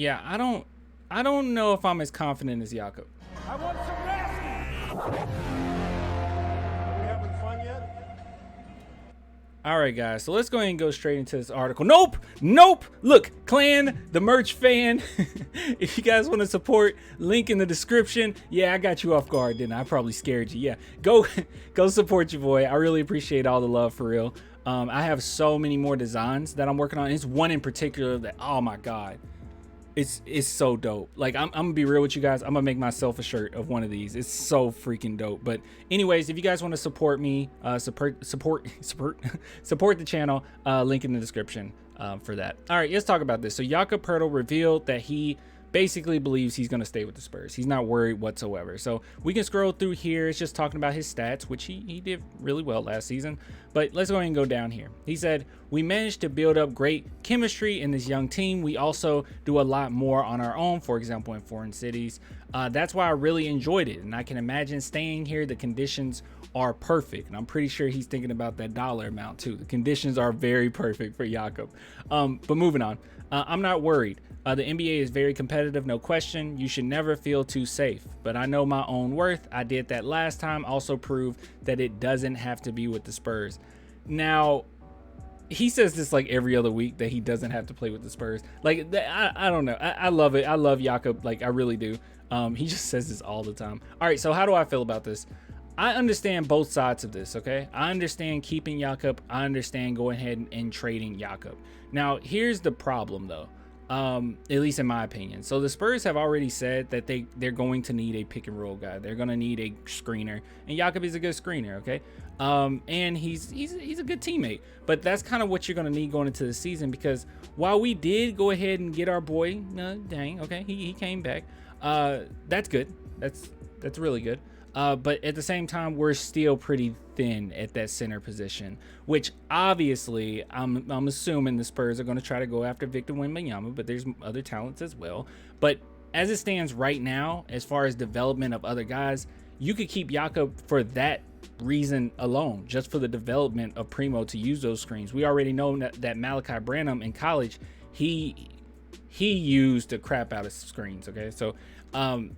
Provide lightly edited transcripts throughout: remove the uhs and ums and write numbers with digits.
Yeah, I don't know if I'm as confident as Jakob. I want some nasty. Are we having fun yet? All right, guys, so let's go ahead and go straight into this article. Nope. Look, Clan, the merch fan, if you guys want to support, link in the description. Yeah, I got you off guard, didn't I? I probably scared you. Yeah, go support your boy. I really appreciate all the love, for real. I have so many more designs that I'm working on. It's one in particular that, oh my God, it's so dope. Like, I'm gonna be real with you guys. I'm gonna make myself a shirt of one of these. It's so freaking dope. But anyways, if you guys want to support me, support the channel, link in the description for that. All right, let's talk about this. So Jakob Poeltl revealed that he basically believes he's going to stay with the Spurs. He's not worried whatsoever. So we can scroll through here. It's just talking about his stats, which he did really well last season. But let's go ahead and go down here. He said, we managed to build up great chemistry in this young team. We also do a lot more on our own, for example, in foreign cities. That's why I really enjoyed it. And I can imagine staying here. The conditions are perfect. And I'm pretty sure he's thinking about that dollar amount too. The conditions are very perfect for Jakob. But moving on, I'm not worried. The NBA is very competitive, no question. You should never feel too safe. But I know my own worth. I did that last time. Also proved that it doesn't have to be with the Spurs. Now, he says this like every other week that he doesn't have to play with the Spurs. Like, I don't know. I love it. I love Jakob. Like, I really do. He just says this all the time. All right, so how do I feel about this? I understand both sides of this, okay? I understand keeping Jakob. I understand going ahead and trading Jakob. Now, here's the problem, though. At least in my opinion. So the Spurs have already said that they're going to need a pick and roll guy. They're going to need a screener, and Jakob is a good screener, okay? And he's a good teammate. But that's kind of what you're going to need going into the season, because while we did go ahead and get our boy, dang, okay, he came back. That's good. That's really good. But at the same time, we're still pretty thin at that center position, which obviously I'm assuming the Spurs are going to try to go after Victor Wembanyama, but there's other talents as well. But as it stands right now, as far as development of other guys, you could keep Jakob for that reason alone, just for the development of Primo to use those screens. We already know that Malachi Branham in college, he used the crap out of screens, okay? So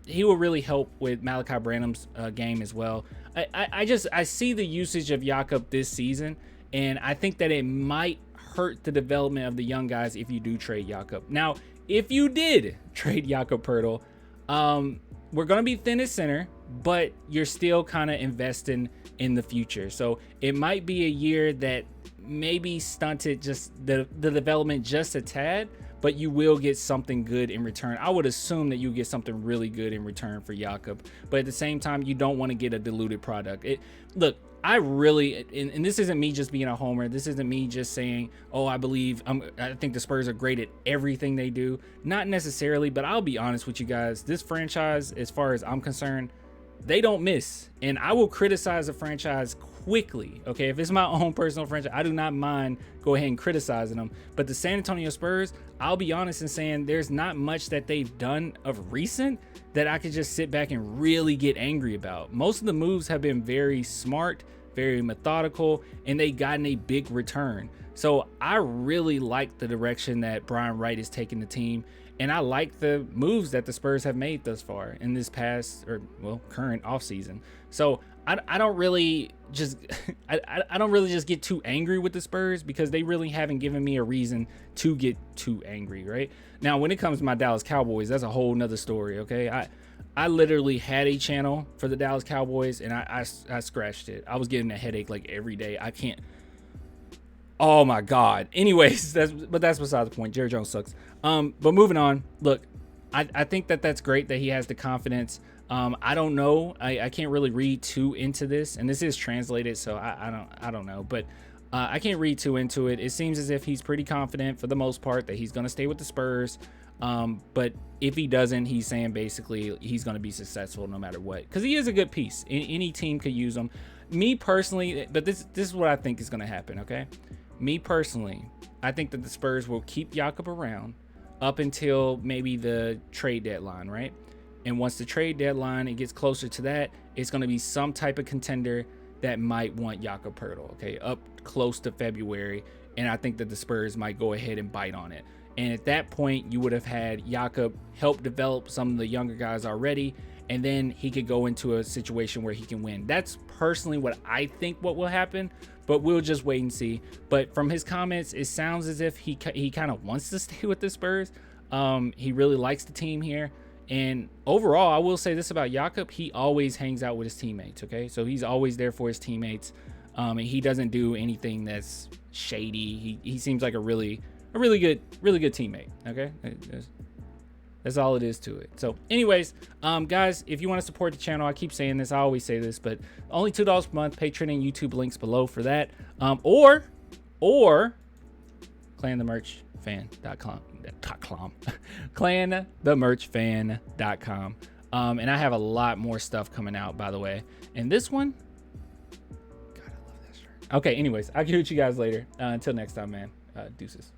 he will really help with Malachi Branham's game as well. I see the usage of Jakob this season, and I think that it might hurt the development of the young guys if you do trade Jakob. Now, if you did trade Jakob Poeltl, we're going to be thin at center, but you're still kind of investing in the future. So it might be a year that maybe stunted just the development just a tad, but you will get something good in return. I would assume that you get something really good in return for Jakob, but at the same time, you don't want to get a diluted product. Look, I really, and this isn't me just being a homer. This isn't me just saying, oh, I think the Spurs are great at everything they do. Not necessarily, but I'll be honest with you guys. This franchise, as far as I'm concerned, they don't miss. And I will criticize a franchise quickly, okay? If it's my own personal franchise, I do not mind go ahead and criticizing them. But the San Antonio Spurs, I'll be honest in saying there's not much that they've done of recent that I could just sit back and really get angry about. Most of the moves have been very smart, very methodical, and they gotten a big return. So I really like the direction that Brian Wright is taking the team. And I like the moves that the Spurs have made thus far in this past, or well, current offseason. So I don't really just I don't really just get too angry with the Spurs, because they really haven't given me a reason to get too angry, right? Now, when it comes to my Dallas Cowboys, that's a whole nother story, okay? I literally had a channel for the Dallas Cowboys, and I scratched it. I was getting a headache like every day. I can't. Oh my God. Anyways, that's beside the point. Jerry Jones sucks. But moving on. Look, I think that's great that he has the confidence. I don't know. I can't really read too into this, and this is translated, so I don't know. But I can't read too into it. It seems as if he's pretty confident for the most part that he's going to stay with the Spurs. But if he doesn't, he's saying basically he's going to be successful no matter what, because he is a good piece. Any team could use him. Me personally, but this is what I think is going to happen. Okay. Me personally, I think that the Spurs will keep Jakob around up until maybe the trade deadline, right? And once the trade deadline, it gets closer to that, it's going to be some type of contender that might want Jakob Poeltl, okay, up close to February. And I think that the Spurs might go ahead and bite on it. And at that point, you would have had Jakob help develop some of the younger guys already, and then he could go into a situation where he can win. That's personally what I think what will happen, but we'll just wait and see. But from his comments, it sounds as if he kind of wants to stay with the Spurs. He really likes the team here. And overall, I will say this about Jakob: he always hangs out with his teammates. Okay, so he's always there for his teammates, and he doesn't do anything that's shady. He seems like a really good teammate. Okay, that's all it is to it. So anyways, guys, if you want to support the channel, I keep saying this, I always say this, but only $2 per month. Patreon and YouTube links below for that, or clanthemerchfan.com clanthemerchfan.com. And I have a lot more stuff coming out, by the way. And this one, God, I love that shirt. Okay, anyways, I'll get with you guys later. Until next time, man. Deuces.